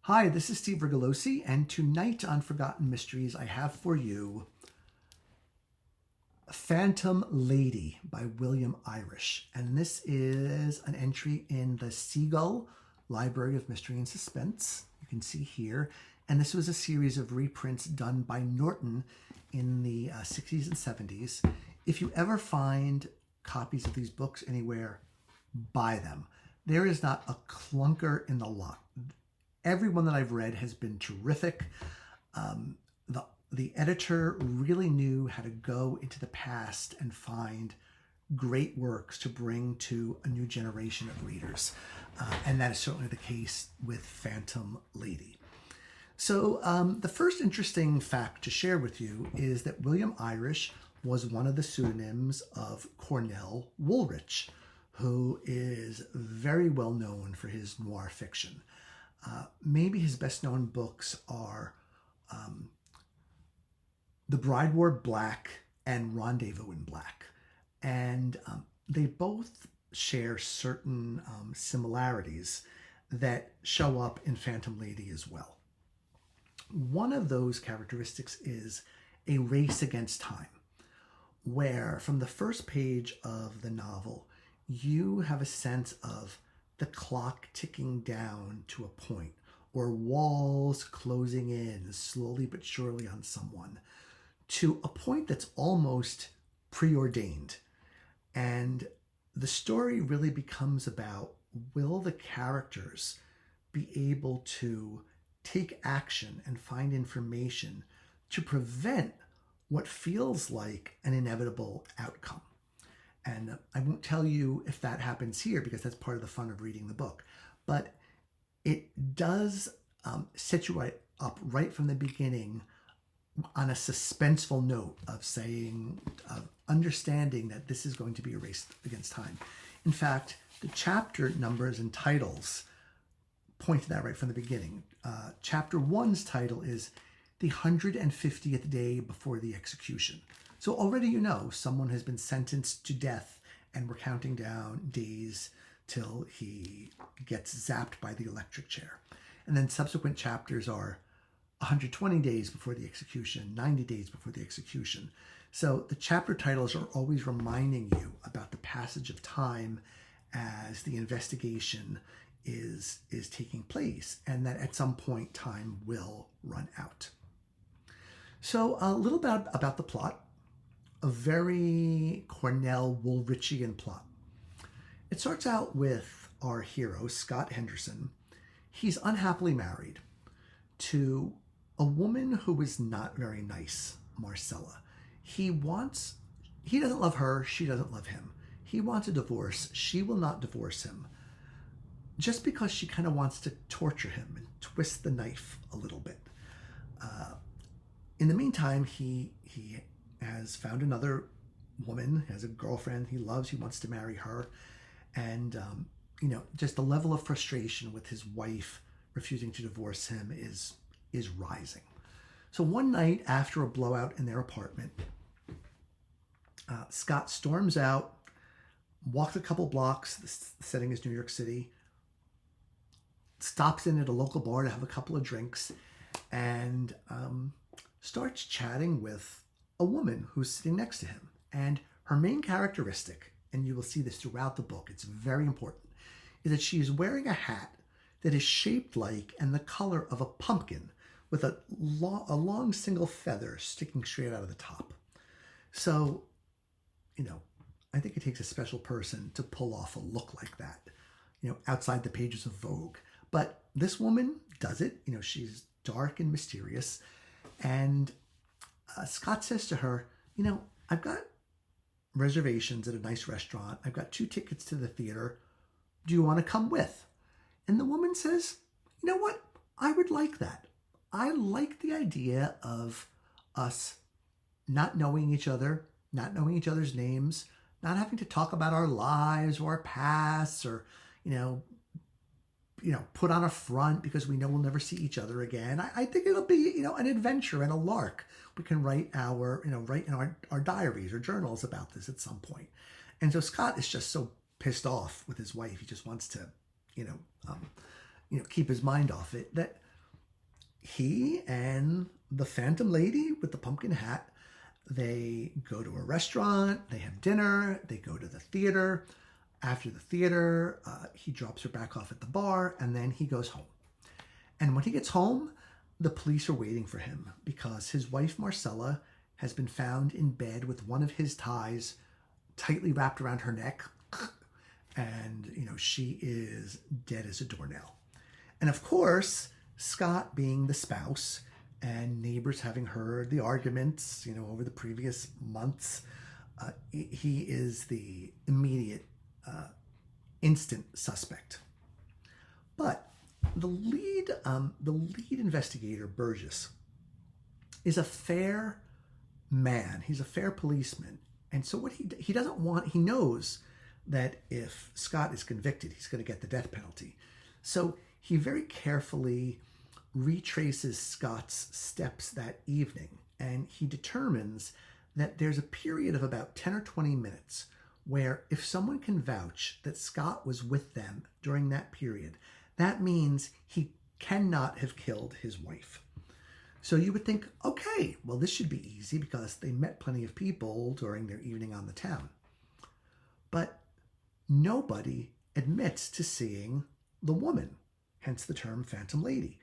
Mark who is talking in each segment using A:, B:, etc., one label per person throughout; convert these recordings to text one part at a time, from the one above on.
A: Hi, this is Steve Rigolosi, and tonight on Forgotten Mysteries, I have for you Phantom Lady by William Irish. And this is an entry in the Seagull Library of Mystery and Suspense. You can see here. And this was a series of reprints done by Norton in the 60s and 70s. If you ever find copies of these books anywhere, buy them. There is not a clunker in the lot. Every one that I've read has been terrific. The editor really knew how to go into the past and find great works to bring to a new generation of readers. And that is certainly the case with Phantom Lady. So the first interesting fact to share with you is that William Irish was one of the pseudonyms of Cornell Woolrich, who is very well known for his noir fiction. Maybe his best known books are The Bride Wore Black and Rendezvous in Black. And they both share certain similarities that show up in Phantom Lady as well. One of those characteristics is a race against time, where from the first page of the novel, you have a sense of the clock ticking down to a point, or walls closing in slowly but surely on someone, to a point that's almost preordained. And the story really becomes about, will the characters be able to take action and find information to prevent what feels like an inevitable outcome? And I won't tell you if that happens here because that's part of the fun of reading the book. But it does set you up right from the beginning on a suspenseful note of saying, of understanding that this is going to be a race against time. In fact, the chapter numbers and titles point to that right from the beginning. Chapter 1's title is The 150th Day Before the Execution. So already you know someone has been sentenced to death and we're counting down days till he gets zapped by the electric chair. And then subsequent chapters are 120 days before the execution, 90 days before the execution. So the chapter titles are always reminding you about the passage of time as the investigation is taking place, and that at some point time will run out. So a little bit about the plot. A very Cornell Woolrichian plot. It starts out with our hero, Scott Henderson. He's unhappily married to a woman who is not very nice, Marcella. He doesn't love her, she doesn't love him. He wants a divorce, she will not divorce him, just because she kind of wants to torture him and twist the knife a little bit. In the meantime, he has found another woman, has a girlfriend he loves, he wants to marry her. And, just the level of frustration with his wife refusing to divorce him is rising. So one night after a blowout in their apartment, Scott storms out, walks a couple blocks, the setting is New York City, stops in at a local bar to have a couple of drinks, and starts chatting with a woman who's sitting next to him. And her main characteristic, and you will see this throughout the book, it's very important, is that she is wearing a hat that is shaped like and the color of a pumpkin with a long single feather sticking straight out of the top. So, I think it takes a special person to pull off a look like that, outside the pages of Vogue. But this woman does it. She's dark and mysterious. And Scott says to her, I've got reservations at a nice restaurant. I've got 2 tickets to the theater. Do you want to come with? And the woman says, you know what? I would like that. I like the idea of us not knowing each other, not knowing each other's names, not having to talk about our lives or our pasts or, put on a front because we know we'll never see each other again. I think it'll be, an adventure and a lark. We can write write in our diaries or journals about this at some point. And so Scott is just so pissed off with his wife. He just wants to, keep his mind off it, that he and the phantom lady with the pumpkin hat, they go to a restaurant, they have dinner, they go to the theater. After the theater, he drops her back off at the bar, and then he goes home. And when he gets home, the police are waiting for him because his wife, Marcella, has been found in bed with one of his ties tightly wrapped around her neck. And, she is dead as a doornail. And of course, Scott, being the spouse, and neighbors having heard the arguments, over the previous months, he is the immediate, instant suspect. But the lead investigator, Burgess, is a fair man. He's a fair policeman. And so what he doesn't want, he knows that if Scott is convicted, he's going to get the death penalty. So he very carefully retraces Scott's steps that evening, and he determines that there's a period of about 10 or 20 minutes where if someone can vouch that Scott was with them during that period, that means he cannot have killed his wife. So you would think, okay, well, this should be easy because they met plenty of people during their evening on the town. But nobody admits to seeing the woman, hence the term phantom lady.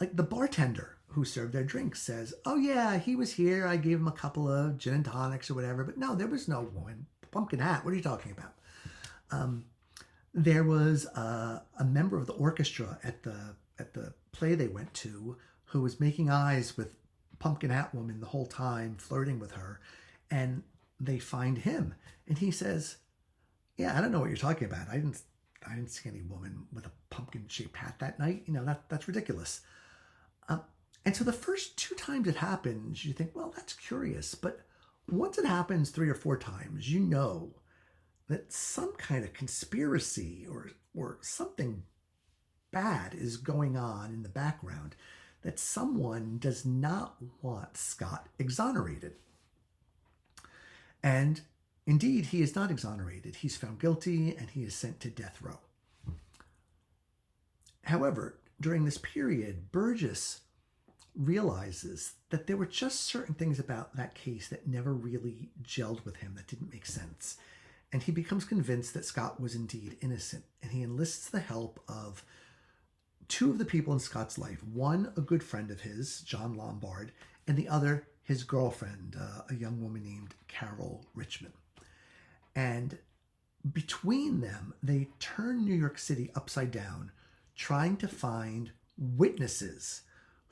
A: Like the bartender who served their drinks says, oh yeah, he was here. I gave him a couple of gin and tonics or whatever. But no, there was no woman. Pumpkin hat. What are you talking about? There was a member of the orchestra at the play they went to who was making eyes with Pumpkin Hat Woman the whole time, flirting with her, and they find him, and he says, "Yeah, I don't know what you're talking about. I didn't see any woman with a pumpkin-shaped hat that night. That's ridiculous." And so the first 2 times it happens, you think, well, that's curious, but once it happens 3 or 4 times, you know that some kind of conspiracy or something bad is going on in the background, that someone does not want Scott exonerated. And indeed, he is not exonerated. He's found guilty and he is sent to death row. However, during this period, Burgess realizes that there were just certain things about that case that never really gelled with him, that didn't make sense. And he becomes convinced that Scott was indeed innocent. And he enlists the help of 2 of the people in Scott's life. One, a good friend of his, John Lombard, and the other, his girlfriend, a young woman named Carol Richmond. And between them, they turn New York City upside down, trying to find witnesses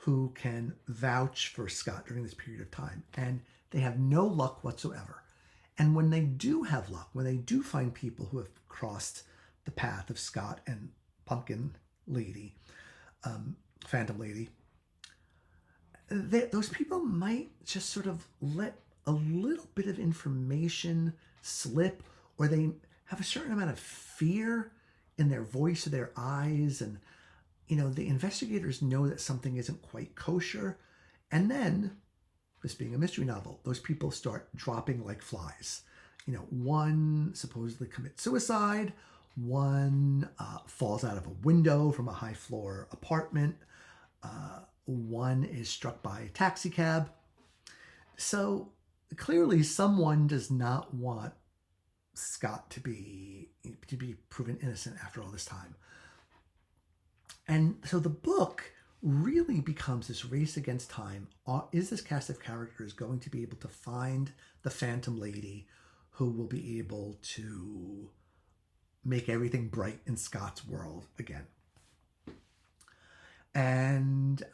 A: who can vouch for Scott during this period of time. And they have no luck whatsoever. And when they do have luck, when they do find people who have crossed the path of Scott and Pumpkin Lady, Phantom Lady, those people might just sort of let a little bit of information slip, or they have a certain amount of fear in their voice or their eyes, and the investigators know that something isn't quite kosher. And then, this being a mystery novel, those people start dropping like flies. One supposedly commits suicide, one falls out of a window from a high floor apartment, one is struck by a taxi cab. So clearly someone does not want Scott to be proven innocent after all this time. And so the book really becomes this race against time. Is this cast of characters going to be able to find the Phantom Lady who will be able to make everything bright in Scott's world again? And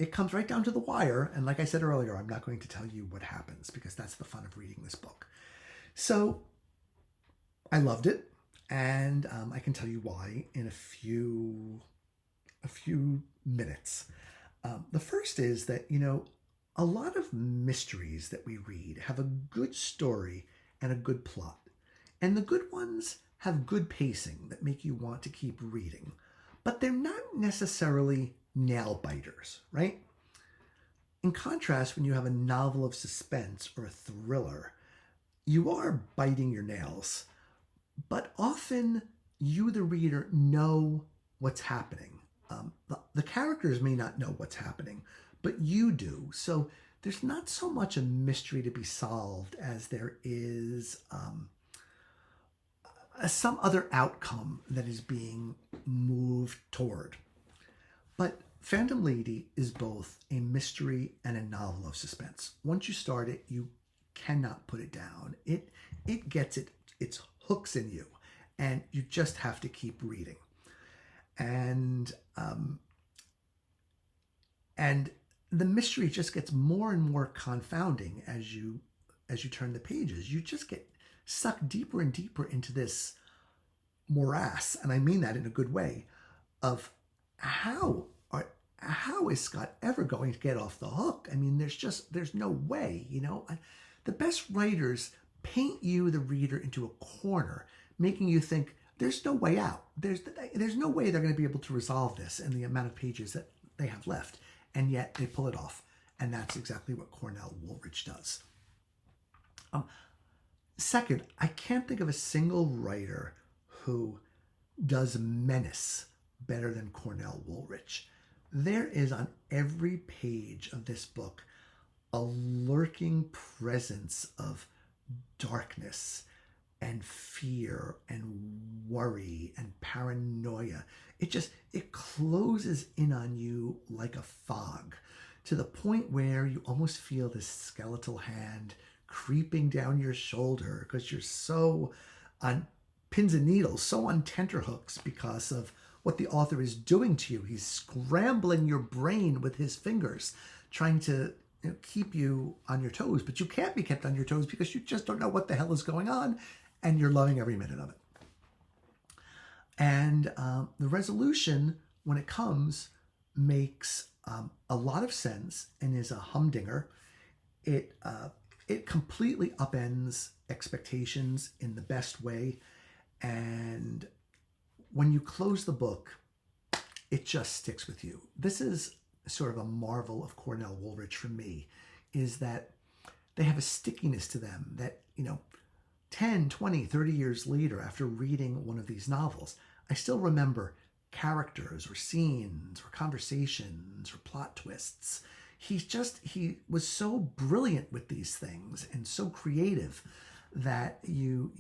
A: it comes right down to the wire. And like I said earlier, I'm not going to tell you what happens because that's the fun of reading this book. So I loved it. And I can tell you why in a few minutes. The first is that, a lot of mysteries that we read have a good story and a good plot. And the good ones have good pacing that make you want to keep reading. But they're not necessarily nail biters, right? In contrast, when you have a novel of suspense or a thriller, you are biting your nails. But often you, the reader, know what's happening. the characters may not know what's happening, but you do. So there's not so much a mystery to be solved as there is some other outcome that is being moved toward. But Phantom Lady is both a mystery and a novel of suspense. Once you start it, you cannot put it down. It gets its hooks in you, and you just have to keep reading. And the mystery just gets more and more confounding as you turn the pages. You just get sucked deeper and deeper into this morass, and I mean that in a good way, of how is Scott ever going to get off the hook? I mean, there's no way, the best writers paint you, the reader, into a corner, making you think there's no way out. There's no way they're going to be able to resolve this in the amount of pages that they have left, and yet they pull it off, and that's exactly what Cornell Woolrich does. Second, I can't think of a single writer who does menace better than Cornell Woolrich. There is on every page of this book a lurking presence of darkness and fear and worry and paranoia. It closes in on you like a fog, to the point where you almost feel this skeletal hand creeping down your shoulder because you're so on pins and needles, so on tenterhooks because of what the author is doing to you. He's scrambling your brain with his fingers, trying to keep you on your toes, but you can't be kept on your toes because you just don't know what the hell is going on, and you're loving every minute of it. And the resolution, when it comes, makes a lot of sense and is a humdinger. It completely upends expectations in the best way, and when you close the book, it just sticks with you. This is sort of a marvel of Cornell Woolrich for me, is that they have a stickiness to them that, 10, 20, 30 years later, after reading one of these novels, I still remember characters or scenes or conversations or plot twists. He was so brilliant with these things and so creative that you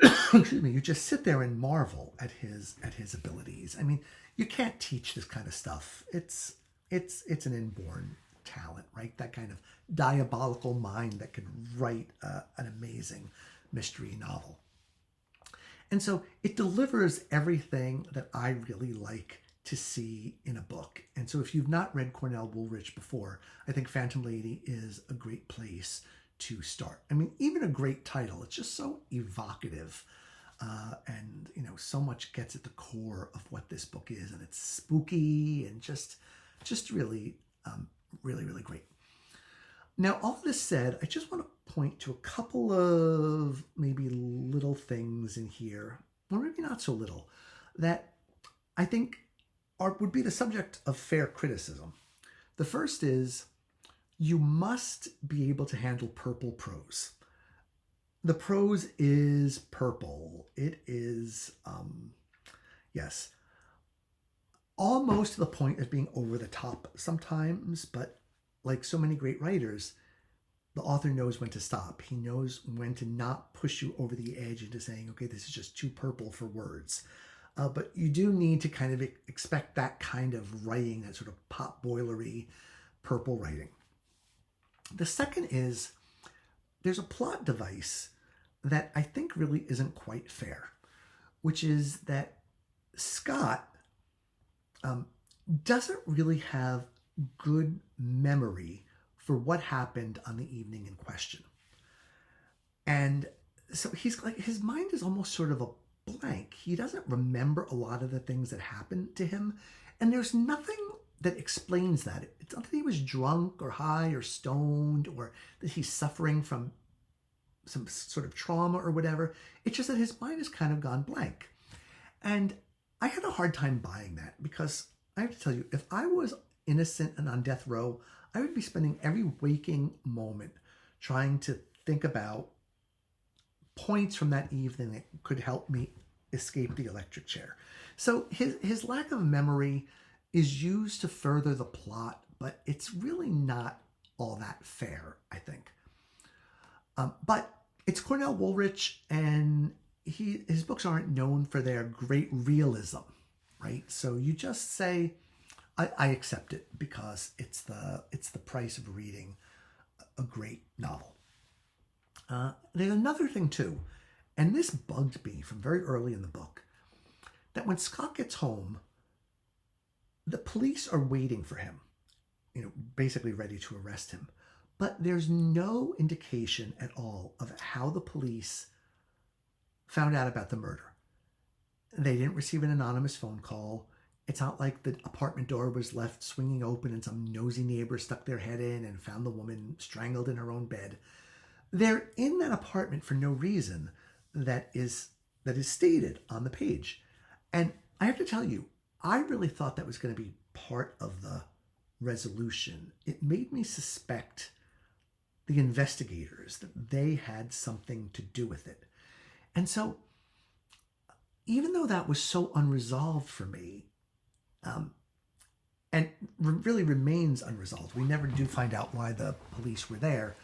A: excuse me, you just sit there and marvel at his abilities. I mean, you can't teach this kind of stuff. It's an inborn talent, right? That kind of diabolical mind that can write an amazing mystery novel. And so it delivers everything that I really like to see in a book. And so if you've not read Cornell Woolrich before, I think Phantom Lady is a great place to start. I mean, even a great title. It's just so evocative, and so much gets at the core of what this book is, and it's spooky and just really, really great. Now, all this said, I just want to point to a couple of maybe little things in here, or maybe not so little, that I think would be the subject of fair criticism. The first is, you must be able to handle purple prose. The prose is purple. It is, yes, almost to the point of being over the top sometimes, but like so many great writers, the author knows when to stop. He knows when to not push you over the edge into saying, okay, this is just too purple for words. But you do need to kind of expect that kind of writing, that sort of pot-boilery purple writing. The second is, there's a plot device that I think really isn't quite fair, which is that Scott doesn't really have good memory for what happened on the evening in question. And so his mind is almost sort of a blank. He doesn't remember a lot of the things that happened to him, and there's nothing that explains that. It's not that he was drunk or high or stoned or that he's suffering from some sort of trauma or whatever. It's just that his mind has kind of gone blank. And I had a hard time buying that, because I have to tell you, if I was innocent and on death row, I would be spending every waking moment trying to think about points from that evening that could help me escape the electric chair. So his lack of memory is used to further the plot, but it's really not all that fair, I think. But it's Cornell Woolrich, and his books aren't known for their great realism, right? So you just say, I accept it because it's the price of reading a great novel. There's another thing too, and this bugged me from very early in the book, that when Scott gets home, the police are waiting for him, basically ready to arrest him. But there's no indication at all of how the police found out about the murder. They didn't receive an anonymous phone call. It's not like the apartment door was left swinging open and some nosy neighbor stuck their head in and found the woman strangled in her own bed. They're in that apartment for no reason that is stated on the page. And I have to tell you, I really thought that was going to be part of the resolution. It made me suspect the investigators, that they had something to do with it. And so, even though that was so unresolved for me, and really remains unresolved, we never do find out why the police were there.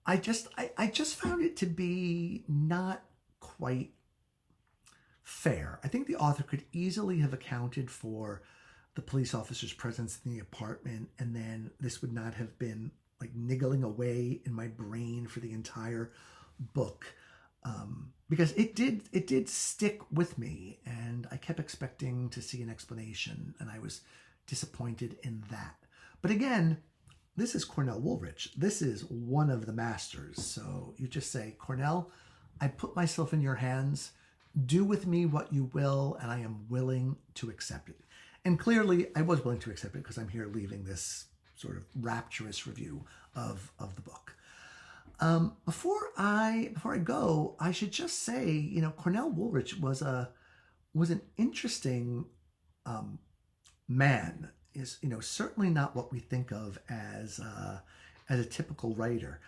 A: I just found it to be not quite fair. I think the author could easily have accounted for the police officer's presence in the apartment, and then this would not have been like niggling away in my brain for the entire book, because it did stick with me, and I kept expecting to see an explanation, and I was disappointed in that. But again, this is Cornell Woolrich. This is one of the masters. So you just say, Cornell, I put myself in your hands. Do with me what you will, and I am willing to accept it. And clearly, I was willing to accept it because I'm here leaving this sort of rapturous review of the book. Before I go, I should just say, Cornell Woolrich was an interesting man. Is certainly not what we think of as a typical writer.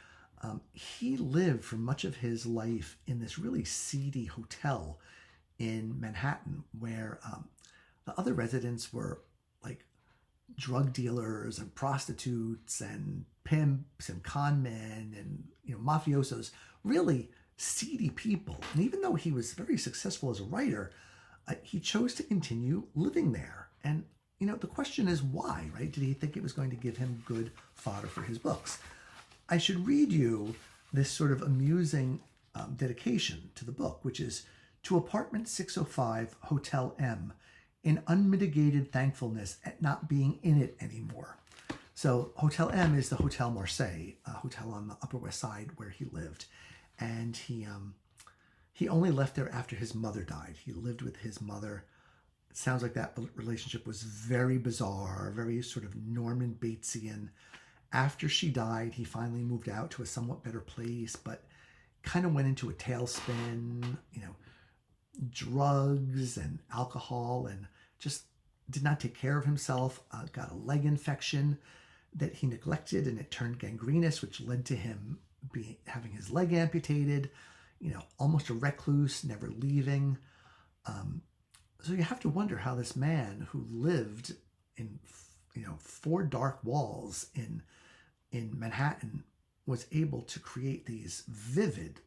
A: He lived for much of his life in this really seedy hotel in Manhattan, where the other residents were like drug dealers and prostitutes and pimps and con men and mafiosos, really seedy people. And even though he was very successful as a writer, he chose to continue living there. And the question is why, right? Did he think it was going to give him good fodder for his books? I should read you this sort of amusing dedication to the book, which is to Apartment 605, Hotel M, in unmitigated thankfulness at not being in it anymore. So Hotel M is the Hotel Marseille, a hotel on the Upper West Side where he lived. And he only left there after his mother died. He lived with his mother. It sounds like that relationship was very bizarre, very sort of Norman Batesian. After she died, he finally moved out to a somewhat better place, but kind of went into a tailspin, drugs and alcohol, and just did not take care of himself, got a leg infection that he neglected, and it turned gangrenous, which led to him having his leg amputated, almost a recluse, never leaving. So you have to wonder how this man who lived in, 4 dark walls in Manhattan was able to create these vivid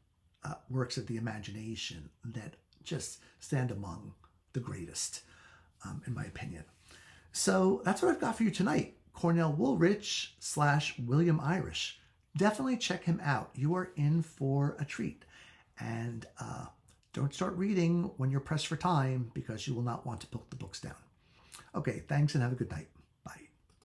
A: works of the imagination that just stand among the greatest, in my opinion. So that's what I've got for you tonight. Cornell Woolrich / William Irish. Definitely check him out. You are in for a treat. And don't start reading when you're pressed for time, because you will not want to put the books down. Okay, thanks and have a good night.